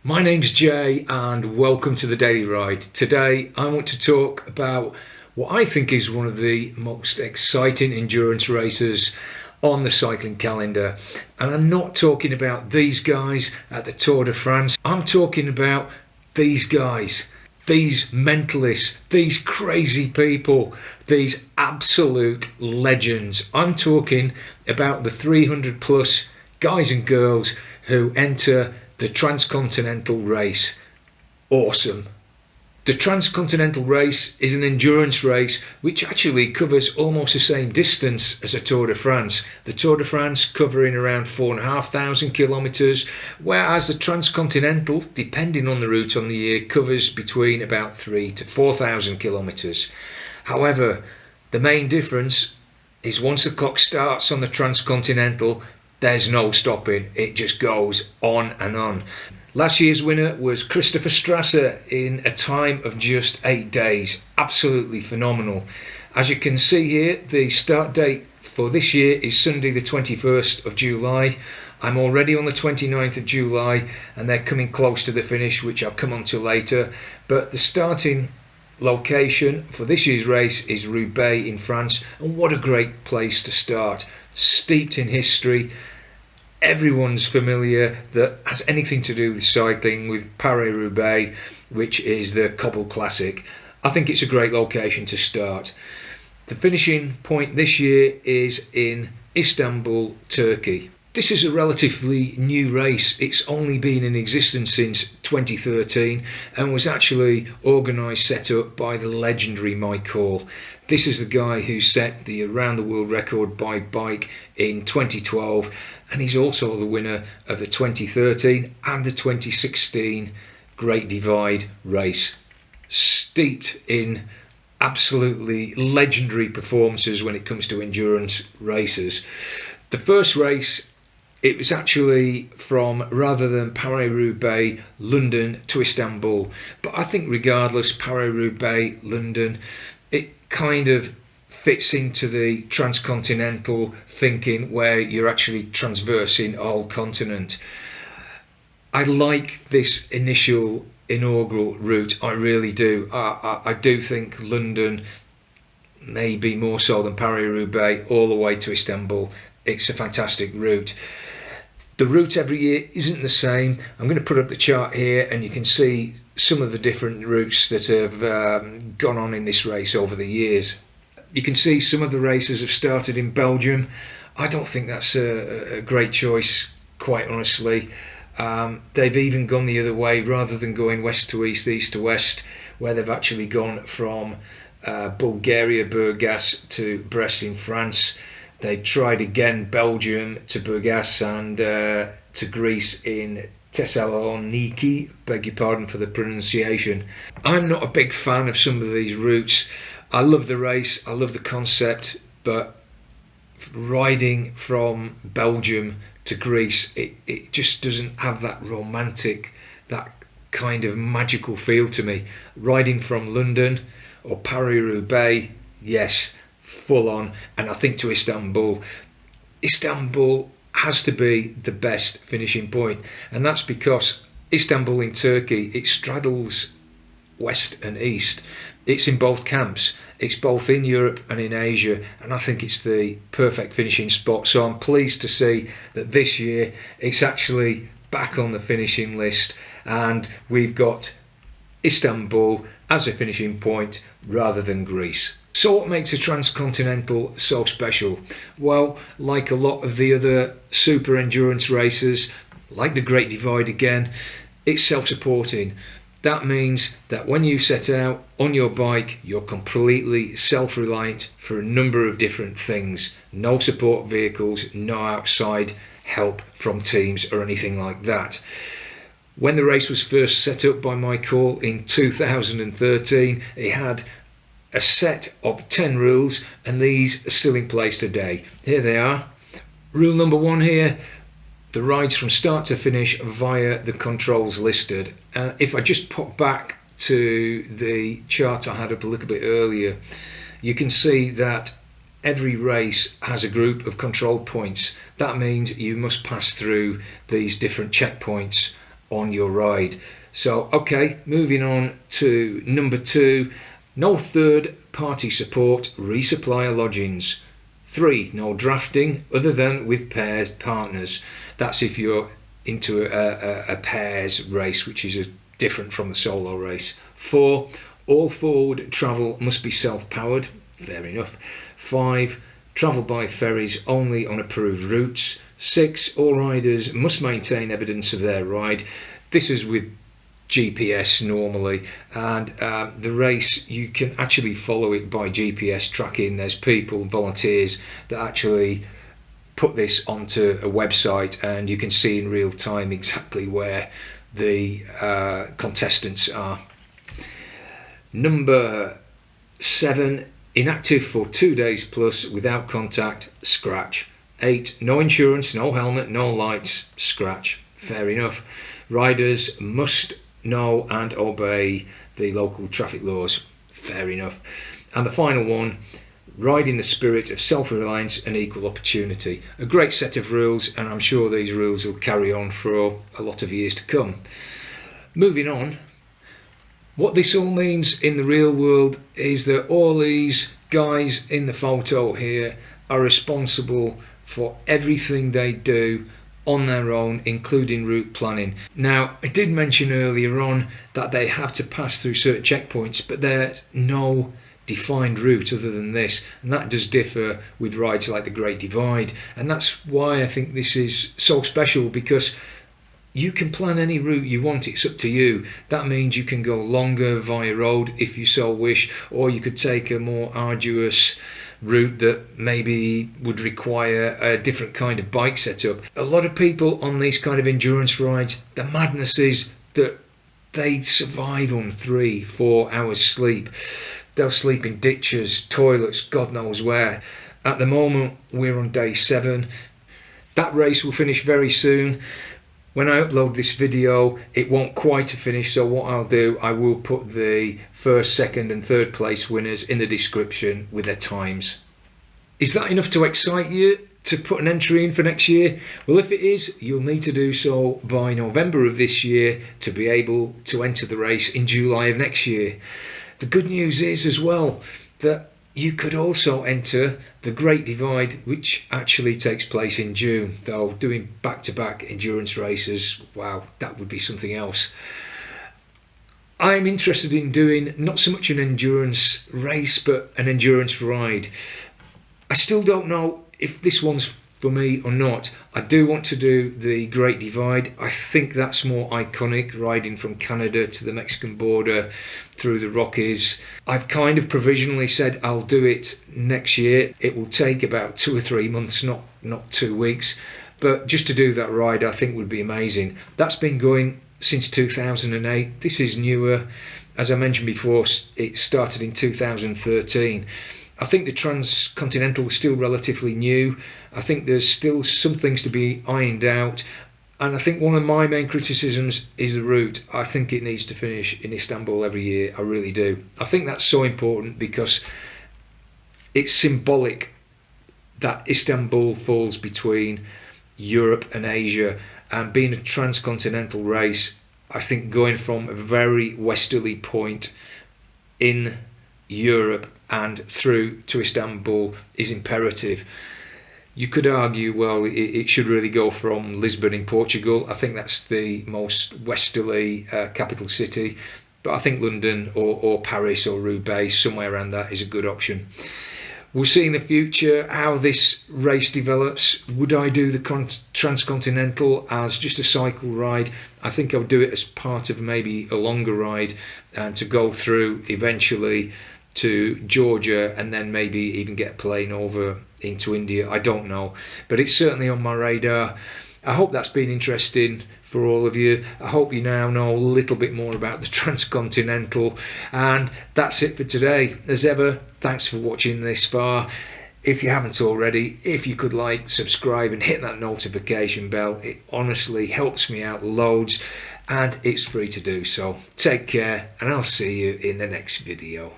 My name's Jay and welcome to the Daily Ride. Today I want to talk about what I think is one of the most exciting endurance races on the cycling calendar. And I'm not talking about these guys at the Tour de France. I'm talking about these guys, these mentalists, these crazy people, these absolute legends. I'm talking about the 300 plus guys and girls who enter the Transcontinental Race. Awesome. The Transcontinental Race is an endurance race which actually covers almost the same distance as a Tour de France. The Tour de France covering around 4,500 kilometres, whereas the Transcontinental, depending on the route on the year, covers between about 3,000 to 4,000 kilometres. However, the main difference is once the clock starts on the Transcontinental, there's no stopping. It just goes on and on. Last year's winner was Christopher Strasser in a time of just 8 days. Absolutely phenomenal. As you can see here, the start date for this year is Sunday the 21st of July. I'm already on the 29th of July and they're coming close to the finish, which I'll come on to later. But the starting location for this year's race is Roubaix in France, and what a great place to start. Steeped in history. Everyone's familiar that has anything to do with cycling with Paris-Roubaix, which is the Cobble Classic. I think it's a great location to start. The finishing point this year is in Istanbul, Turkey. This is a relatively new race. It's only been in existence since 2013 and was actually organised, set up by the legendary Mike Hall. This is the guy who set the around the world record by bike in 2012, and he's also the winner of the 2013 and the 2016 Great Divide race. Steeped in absolutely legendary performances when it comes to endurance races. The first race, it was actually from, rather than Paris-Roubaix, London to Istanbul. But I think regardless, Paris-Roubaix, London, it kind of fits into the transcontinental thinking where you're actually transversing a whole continent. I like this initial inaugural route, I really do. I do think London, maybe more so than Paris-Roubaix, all the way to Istanbul. It's a fantastic route. The route every year isn't the same. I'm going to put up the chart here and you can see some of the different routes that have gone on in this race over the years. You can see some of the races have started in Belgium. I don't think that's a great choice, quite honestly. They've even gone the other way, rather than going west to east, east to west, where they've actually gone from Bulgaria, Burgas to Brest in France. They tried again Belgium to Burgas and to Greece in Thessaloniki, beg your pardon for the pronunciation. I'm not a big fan of some of these routes. I love the race, I love the concept, but riding from Belgium to Greece, it just doesn't have that romantic, that kind of magical feel to me. Riding from London or Paris-Roubaix, yes, full on. And I think to Istanbul has to be the best finishing point, and that's because Istanbul in Turkey, it straddles west and east. It's in both camps. It's both in Europe and in Asia, and I think it's the perfect finishing spot. So I'm pleased to see that this year it's actually back on the finishing list, and we've got Istanbul as a finishing point rather than Greece. So what makes a Transcontinental so special? Well, like a lot of the other super endurance races, like the Great Divide again, it's self-supporting. That means that when you set out on your bike, you're completely self-reliant for a number of different things. No support vehicles, no outside help from teams or anything like that. When the race was first set up by Mike Hall in 2013, it had a set of 10 rules, and these are still in place today. Here they are. Rule number 1 here: the rides from start to finish via the controls listed. If I just pop back to the chart I had up a little bit earlier, you can see that every race has a group of control points. That means you must pass through these different checkpoints on your ride. So, okay, moving on to number 2, no third party support, resupplier lodgings. 3, no drafting other than with pairs partners. That's if you're into a pairs race, which is different from the solo race. 4, all forward travel must be self-powered. Fair enough. 5, travel by ferries only on approved routes. 6, all riders must maintain evidence of their ride. This is with GPS normally, and the race, you can actually follow it by GPS tracking. There's people, volunteers, that actually put this onto a website, and you can see in real time exactly where the contestants are. Number 7, inactive for 2 days plus without contact, scratch. 8, no insurance, no helmet, no lights, scratch. Fair enough. Riders must know and obey the local traffic laws. Fair enough. And the final one, ride in the spirit of self-reliance and equal opportunity. A great set of rules, and I'm sure these rules will carry on for a lot of years to come. Moving on, what this all means in the real world is that all these guys in the photo here are responsible for everything they do on their own, including route planning. Now, I did mention earlier on that they have to pass through certain checkpoints, but there's no defined route other than this, and that does differ with rides like the Great Divide, and that's why I think this is so special, because you can plan any route you want. It's up to you. That means you can go longer via road if you so wish, or you could take a more arduous route that maybe would require a different kind of bike setup. A lot of people on these kind of endurance rides, the madness is that they survive on 3-4 hours sleep. They'll sleep in ditches, toilets, God knows where. At the moment, we're on day 7. That race will finish very soon. When I upload this video, it won't quite finish, so what I'll do, I will put the first, second and third place winners in the description with their times. Is that enough to excite you to put an entry in for next year? Well, if it is, you'll need to do so by November of this year to be able to enter the race in July of next year. The good news is as well that you could also enter the Great Divide, which actually takes place in June, though doing back-to-back endurance races, wow, that would be something else. I'm interested in doing not so much an endurance race, but an endurance ride. I still don't know if this one's for me or not. I do want to do the Great Divide. I think that's more iconic, riding from Canada to the Mexican border through the Rockies. I've kind of provisionally said I'll do it next year. It will take about 2 or 3 months, not 2 weeks, but just to do that ride I think would be amazing. That's been going since 2008. This is newer. As I mentioned before, it started in 2013. I think the Transcontinental is still relatively new. I think there's still some things to be ironed out, and I think one of my main criticisms is the route. I think it needs to finish in Istanbul every year. I really do. I think that's so important because it's symbolic that Istanbul falls between Europe and Asia, and being a transcontinental race, I think going from a very westerly point in Europe and through to Istanbul is imperative. You could argue, well, it should really go from Lisbon in Portugal. I think that's the most westerly capital city, but I think London or Paris or Roubaix, somewhere around that, is a good option. We'll see in the future how this race develops. Would I do the Transcontinental as just a cycle ride? I think I would do it as part of maybe a longer ride, and to go through eventually to Georgia and then maybe even get a plane over into India. I don't know, but it's certainly on my radar. I hope that's been interesting for all of you. I hope you now know a little bit more about the Transcontinental, and that's it for today. As ever, thanks for watching this far. If you haven't already, if you could like, subscribe and hit that notification bell, it honestly helps me out loads, and it's free to do so. Take care, and I'll see you in the next video.